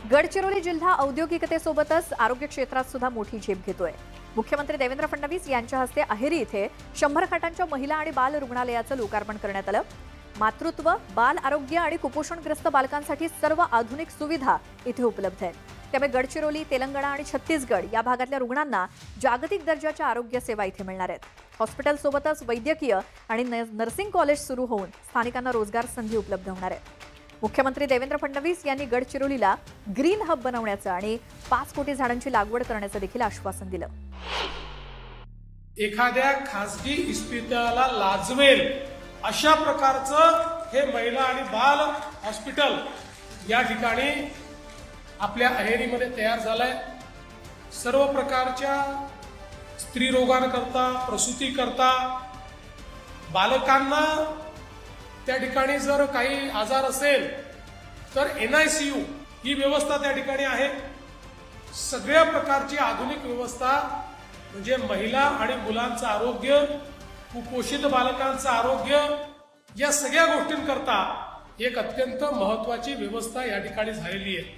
गडचिरोली जिल्हा औद्योगिकतेसोबतच आरोग्य क्षेत्रात सुद्धा मोठी झेप घेतोय। मुख्यमंत्री देवेंद्र फडणवीस यांच्या हस्ते अहेरी इथे 100 खाटांच्या महिला आणि बाल रुग्णालयाचं लोकार्पण करण्यात आलं। मातृत्व, बाल आरोग्य आणि कुपोषणग्रस्त बालकांसाठी सर्व आधुनिक सुविधा इथे उपलब्ध आहेत। त्यामुळे गडचिरोली, तेलंगणा आणि छत्तीसगड या भागातल्या रुग्णांना जागतिक दर्जाच्या आरोग्य सेवा इथे मिळणार आहेत। हॉस्पिटलसोबतच वैद्यकीय आणि नर्सिंग कॉलेज सुरू होऊन स्थानिकांना रोजगार संधी उपलब्ध होणार आहेत। मुख्यमंत्री देवेंद्र फडणवीस यांनी गडचिरोलीला ग्रीन हब बनवण्याचं आणि 5 कोटी झाडांची लागवड करण्याचं देखील आश्वासन दिलं। एखाद्या खासगी इस्पितळाला लाजवेल अशा प्रकारचं हे महिला आणि बाल हॉस्पिटल या ठिकाणी आपल्या अहेरीमध्ये तयार झालंय। सर्व प्रकारच्या स्त्री रोगांकरता, प्रसूती करता, बालकांना त्या ठिकाणी जर काही आजार असेल तर NICU ही व्यवस्था त्या ठिकाणी आहे। सगळ्या प्रकारची आधुनिक व्यवस्था म्हणजे महिला आणि मुलांचं आरोग्य, कुपोषित बालकांचं आरोग्य या सगळ्या गोष्टींकरता एक अत्यंत महत्त्वाची व्यवस्था या ठिकाणी झालेली आहे।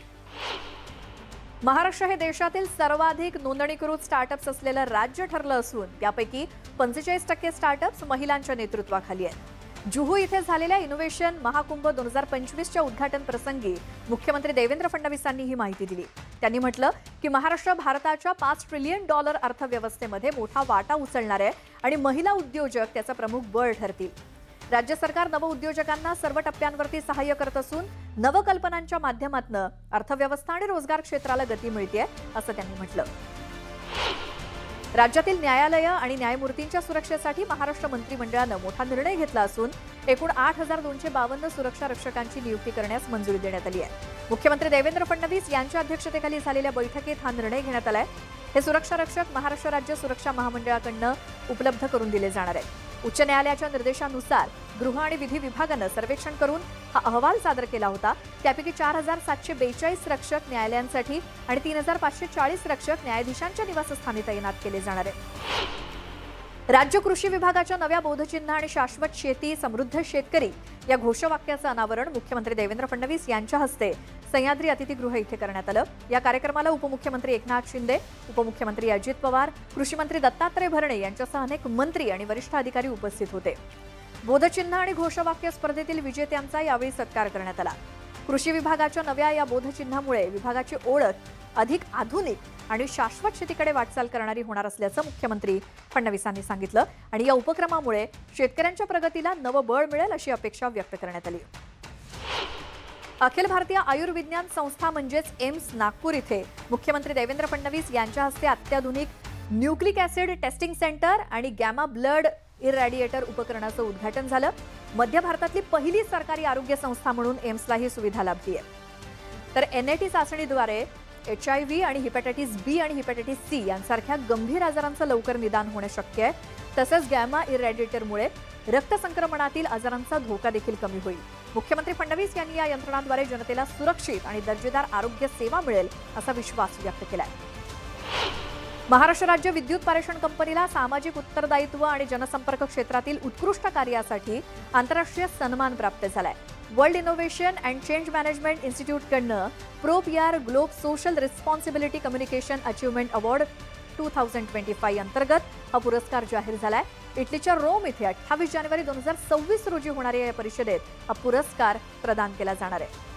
महाराष्ट्र हे देशातील सर्वाधिक नोंदणीकृत स्टार्टअप्स असलेलं राज्य ठरलं असून यापैकी 45% स्टार्टअप्स महिलांच्या नेतृत्वाखाली आहेत। जुहू इथे झालेल्या इनोव्हेशन महाकुंभ 2025च्या उद्घाटन प्रसंगी मुख्यमंत्री देवेंद्र फडणवीसांनी ही माहिती दिली। त्यांनी म्हटलं की महाराष्ट्र भारताच्या $5 ट्रिलियन अर्थव्यवस्थेमध्ये मोठा वाटा उचलणार आहे आणि महिला उद्योजक त्याचा प्रमुख बळ ठरतील। राज्य सरकार नवउद्योजकांना सर्व टप्प्यांवरती सहाय्य करत असून नवकल्पनांच्या माध्यमातून अर्थव्यवस्था आणि रोजगार क्षेत्राला गती मिळते असं त्यांनी म्हटलं। राज्यातील न्यायालय आणि न्यायमूर्तींच्या सुरक्षेसाठी महाराष्ट्र मंत्रिमंडळानं मोठा निर्णय घेतला असून एकूण 8,252 सुरक्षा रक्षकांची नियुक्ती करण्यास मंजुरी देण्यात आली आहे। मुख्यमंत्री देवेंद्र फडणवीस यांच्या अध्यक्षतेखाली झालेल्या बैठकीत हा निर्णय घेण्यात आलाय। हे सुरक्षा रक्षक महाराष्ट्र राज्य सुरक्षा महामंडळाकडून उपलब्ध करून दिले जाणार आहेत। उच्च न्यायालयाच्या निर्देशानुसार गृह आणि विधी विभागानं सर्वेक्षण करून हा अहवाल सादर केला होता। त्यापैकी 4,742 रक्षक न्यायालयांसाठी आणि 3,540 रक्षक न्यायाधीशांच्या निवासस्थानी तैनात केले जाणार आहेत। राज्य कृषी विभागाच्या नव्या बोधचिन्ह आणि शाश्वत शेती समृद्ध शेतकरी या घोषवाक्याचं अनावरण मुख्यमंत्री देवेंद्र फडणवीस यांच्या हस्ते सह्याद्री अतिथीगृह इथे करण्यात आलं। या कार्यक्रमाला उपमुख्यमंत्री एकनाथ शिंदे, उपमुख्यमंत्री अजित पवार, कृषी मंत्री दत्तात्रय भरणे यांच्यासह अनेक मंत्री आणि वरिष्ठ अधिकारी उपस्थित होते। बोधचिन्ह आणि घोषवाक्य स्पर्धेतील विजेत्यांचा यावेळी सत्कार करण्यात आला। कृषी विभागाच्या नव्या या बोधचिन्हामुळे विभागाची ओळख अधिक आधुनिक आणि शाश्वत शेतीकडे वाटचाल करणारी होणार असल्याचं मुख्यमंत्री फडणवीसांनी सांगितलं आणि या उपक्रमामुळे शेतकऱ्यांच्या प्रगतीला नवं बळ मिळेल अशी अपेक्षा व्यक्त करण्यात आली। अखिल भारतीय आयुर्विज्ञान संस्था म्हणजेच एम्स नागपूर इथे मुख्यमंत्री देवेंद्र फडणवीस यांच्या हस्ते अत्याधुनिक न्यूक्लिक ऍसिड टेस्टिंग सेंटर आणि गॅमा ब्लड इरॅडिएटर उपकरणाचं उद्घाटन झालं। मध्य भारतातली पहिली सरकारी आरोग्य संस्था म्हणून एम्सला ही सुविधा लाभली आहे। तर NAT चाचणीद्वारे HIV आणि हेपॅटायटिस B आणि हेपॅटायटिस C यांसारख्या गंभीर आजारांचं लवकर निदान होणं शक्य आहे। तसंच गॅमा इरॅडिएटरमुळे रक्तसंक्रमणातील आजारांचा धोका देखील कमी होईल। मुख्यमंत्री फडणवीस यांनी या यंत्रणांद्वारे जनतेला सुरक्षित आणि दर्जेदार आरोग्य सेवा मिळेल असा विश्वास व्यक्त केलाय। महाराष्ट्र राज्य विद्युत पारेषण कंपनीला सामाजिक उत्तरदायित्व आणि जनसंपर्क क्षेत्रातील उत्कृष्ट कार्यासाठी आंतरराष्ट्रीय सन्मान प्राप्त झालाय। World innovation and change management इन्स्टिट्यूटकडनं ProPR globe social responsibility communication achievement award 2025 अंतर्गत हा पुरस्कार जाहीर झालाय। इटलीच्या रोम इथे 28 जानेवारी 2026 रोजी होणाऱ्या या परिषदेत हा पुरस्कार प्रदान केला जाणार आहे।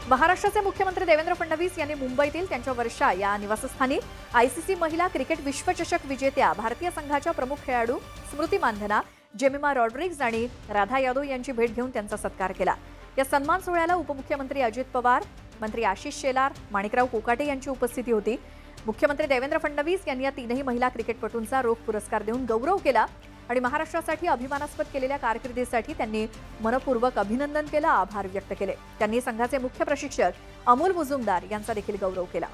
महाराष्ट्राचे मुख्यमंत्री देवेंद्र फडणवीस यांनी मुंबईतील त्यांच्या वर्षा या निवासस्थानी ICC महिला क्रिकेट विश्वचषक विजेत्या भारतीय संघाच्या प्रमुख खेळाडू स्मृती मानधना, जेमिमा रॉड्रिग्ज आणि राधा यादव यांची भेट घेऊन त्यांचा सत्कार केला। या सन्मान सोहळ्याला उपमुख्यमंत्री अजित पवार, मंत्री आशिष शेलार, माणिकराव कोकाटे यांची उपस्थिती होती। मुख्यमंत्री देवेंद्र फडणवीस यांनी या तीनही महिला क्रिकेटपटूंचा रोख पुरस्कार देऊन गौरव केला आणि महाराष्ट्रासाठी अभिमानास्पद केलेल्या कारकिर्दीसाठी त्यांनी मनपूर्वक अभिनंदन केलं, आभार व्यक्त केले। त्यांनी संघाचे मुख्य प्रशिक्षक अमोल मुजुमदार यांचा देखील गौरव केला।